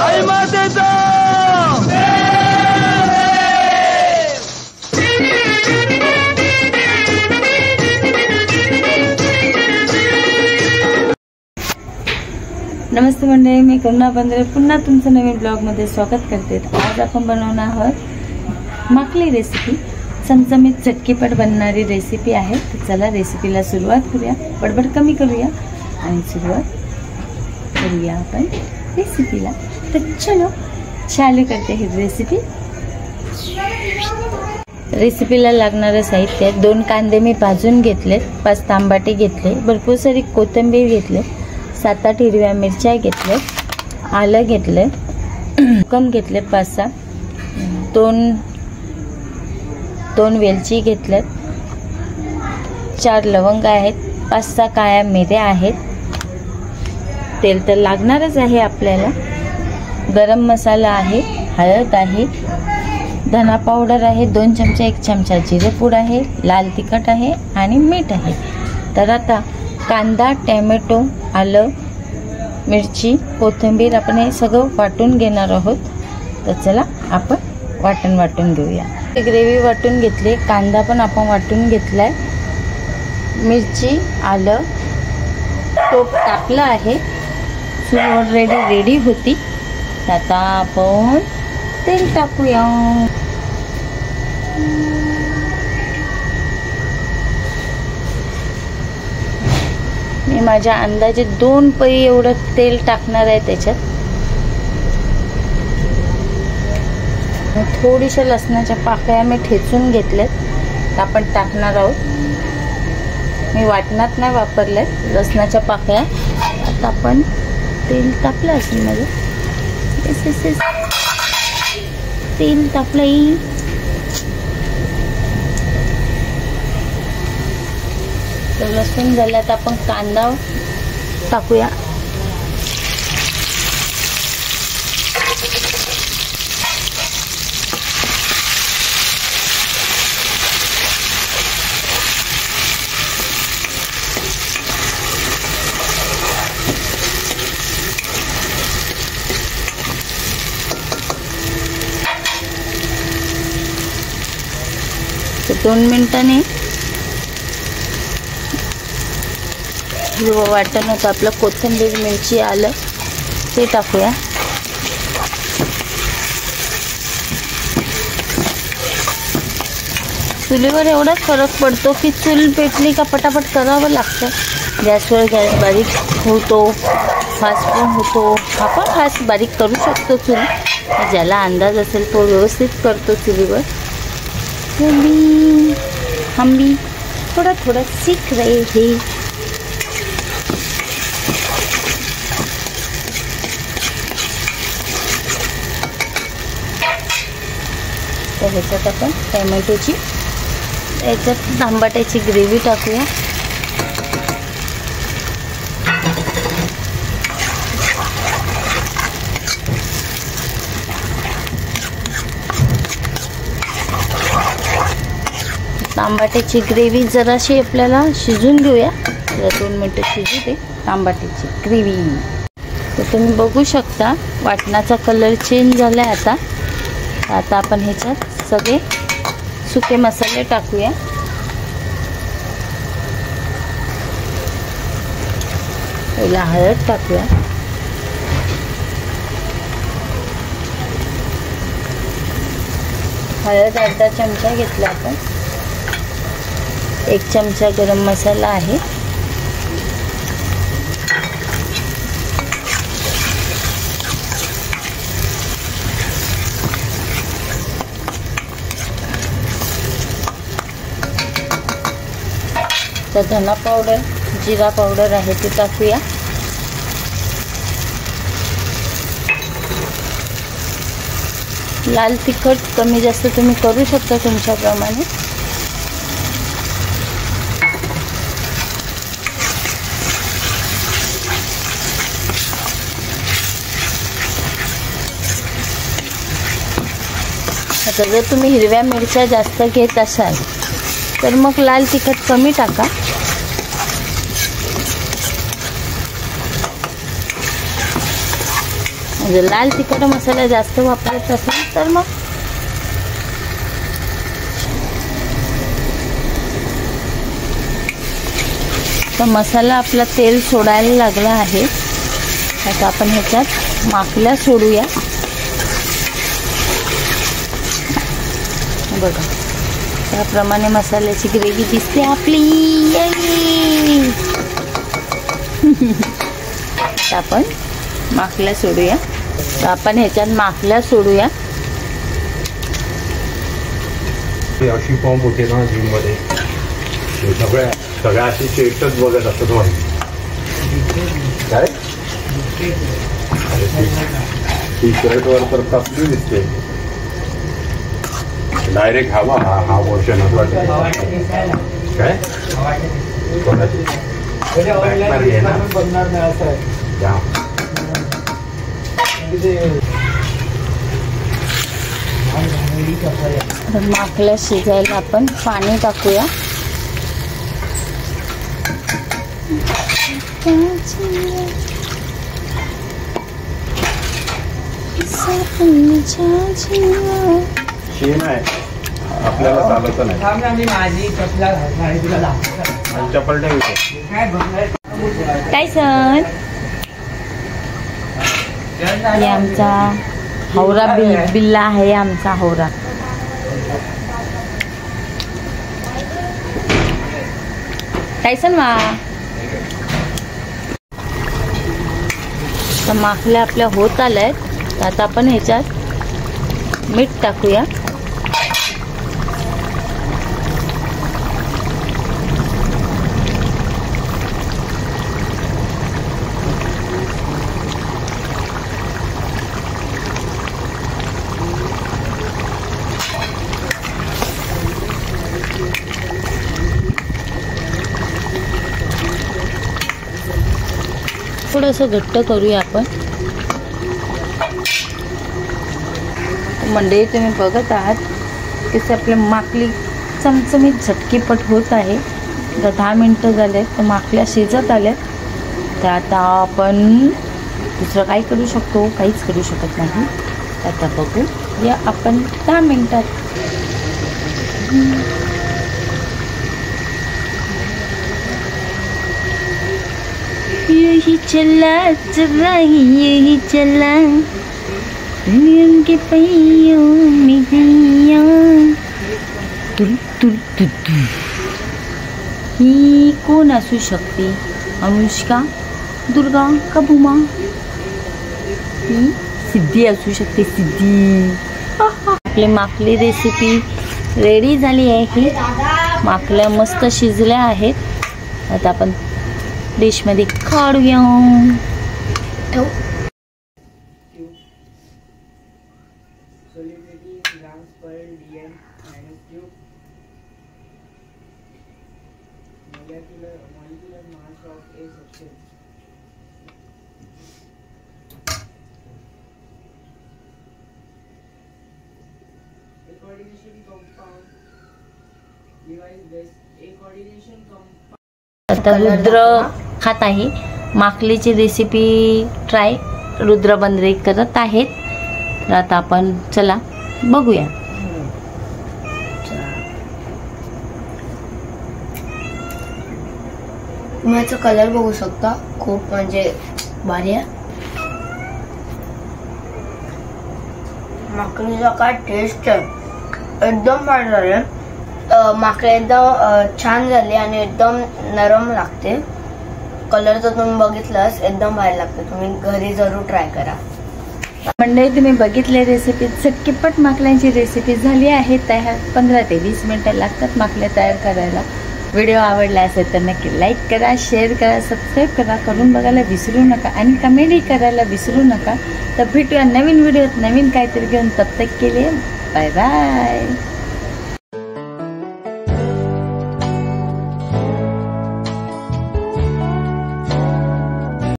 आई मातेचा नमस्ते मंडळी, मी करुणा बंद्रे पुन्हा तुमचं नवीन ब्लॉगमध्ये स्वागत करते। आज आपण बनवणार आहोत माकली रेसिपी। चमचमीत चटकीपट बनणारी रेसिपी आहे। तर चला रेसिपीला सुरुवात करूया, बडबड कमी करूया आणि सुरुवात करूया आपण रेसिपीला। तर चलो चालू करते ही रेसिपी। रेसिपीला लागणारे साहित्य आहे, 2 कांदे मी भाजून घेतले, 5 तांबाटे घेतले, भरपूर सारी कोथिंबीर घेतले, 7-8 हिरव्या मिरच्या घेतले, आलं घेतले, कम घेतले 5-6, 2 वेलची घेतल्यात, 4 लवंग आहेत, 5-6 काळ्या मिऱ्या आहेत। तेल तर लागणारच आहे आपल्याला। गरम मसाला आहे, हळद आहे, धना पावडर आहे 2 चमचे, 1 चमचा जिरे पूड आहे, लाल तिखट आहे आणि मीठ आहे। तर आता कांदा, टोमॅटो, आलं, मिरची, कोथिंबीर आपण हे सगळं वाटून घेणार आहोत। तर चला आपण वाटून घेऊया। ग्रेव्ही वाटून घेतली, कांदा पण आपण वाटून घेतलाय, मिरची, आलं, टोप टाकलं आहे, चूल ऑलरेडी रेडी होती। आता आपण तेल टाकूया। मी माझ्या अंदाजे 2 पळी एवढं तेल टाकणार आहे त्याच्यात। थोडीशा लसणाच्या पाकळ्या मी ठेचून घेतल्यात, आपण टाकणार आहोत। मी वाटणात नाही वापरले लसणाच्या पाकळ्या। आता आपण तेल टाकलं असेल मध्ये, तेल टाकलंय। तर लसूण झाला तर आपण कांदा टाकूया। तर 2 मिनिटांनी वाटण होतं आपलं, कोथिंबीर, मिरची, आलं ते टाकूया। चुलीवर एवढाच फरक पडतो की चूल पेटली का पटापट करावं लागतं। गॅसवर गॅस बारीक होतो, फास्ट पण होतो, आपण फास्ट बारीक करू शकतो चूल, ज्याला अंदाज असेल तो व्यवस्थित करतो चुलीवर। हम भी थोड़ा सीख रहे हैं। तर ह्याच्यात आपण टोमॅटोची, याच्यात तांबाट्याची ग्रेव्ही टाकूया। तांबाट्याची ग्रेव्ही जराशी आपल्याला शिजून घेऊया, 2 मिनिटं शिजू दे तांबाट्याची ग्रेव्ही। तर तुम्ही बघू शकता वाटणाचा कलर चेंज झाला आहे। आता आपण ह्याच्यात सगळे सुके मसाले टाकूया। पहिला हळद टाकूया, हळद अर्धा चमचा घेतला आपण, 1 चमचा गरम मसाला आहे, तर धना पावडर, जिरा पावडर आहे ते टाकूया। लाल तिखट कमी जास्त तुम्ही करू शकता तुमच्याप्रमाणे। आता जर तुम्ही हिरव्या मिरच्या जास्त घेत असाल तर मग लाल तिखट कमी टाका। जर लाल तिखट मसाला जास्त वापरायचा असेल तर मग तर मसाला आपला तेल सोडायला लागला आहे. आता आपण ह्याच्यात माकल्या सोडूया. बघा त्याप्रमाणे मसाल्याची ग्रेव्ही दिसते आपली. आता आपण माकल्या सोडूया. तर आपण ह्याच्यात माकल्या सोडूया. अशी फॉर्म होते ना जिम मध्ये, सगळ्या अशी शेटच बघत असत. काय टी शर्ट वर तर कसली दिसते. डायरेक्ट हवा हा वर्षन काय कोणाची माकल्या शिजायला आपण पाणी टाकूया. शेण आहे आपल्याला चालत नाही. चप्पल काय सण हे आमचा हौरा बिल्ला आहे. आमचा हौरा टायसन वा. तर माकल्या आपल्या होत आल्यात. आता आपण ह्याच्यात मीठ टाकूया. थोडंसं घट्ट करूया आपण. मंडळी तुम्ही बघत आहात कसे आपल्या माकली चमचमीत झटकीपट होत आहे. आता 10 मिनटं झाले तर माकल्या शिजत आल्या. तर आता आपण दुसरं काय करू शकतो, काहीच करू शकत नाही. आता बघू या आपण 10 मिनटात. यही चला चला यही चला उनके पहियों में गैया तुल तुल तुल तुल. ही कोण असू शकते? अनुष्का, दुर्गा का भूमा? ही सिद्धी असू शकते. सिद्धी. आपली माकली रेसिपी रेडी झाली आहे. ही माकल्या मस्त शिजल्या आहेत. आता आपण डिशमध्ये काढूया. आता रुद्र खात आहे. माकलीची रेसिपी ट्राय रुद्र बंद्रे करत आहेत. तर आता आपण चला बघूया. तुम्ही याचा कलर बघू शकता. खूप म्हणजे भारी आहे. माकलीचा काय टेस्ट आहे. एकदम भारी झाले. माकली एकदम छान झाली आणि एकदम नरम लागते. कलर तर तुम्ही बघितलंच, एकदम भारी लागते. तुम्ही घरी जरूर ट्राय करा. मंडळी तुम्ही बघितले रेसिपी. झटकीपट माकल्यांची रेसिपी झाली आहे तयार. 15 ते 20 मिनिटं लागतात माकल्या तयार करायला. व्हिडिओ आवडला असेल तर नक्की लाईक करा, शेअर करा, सबस्क्राईब करा, करून बघायला विसरू नका आणि कमेंटही करायला विसरू नका. तर भेटूया नवीन व्हिडिओत नवीन काहीतरी घेऊन. तब तक के लिए बाय बाय.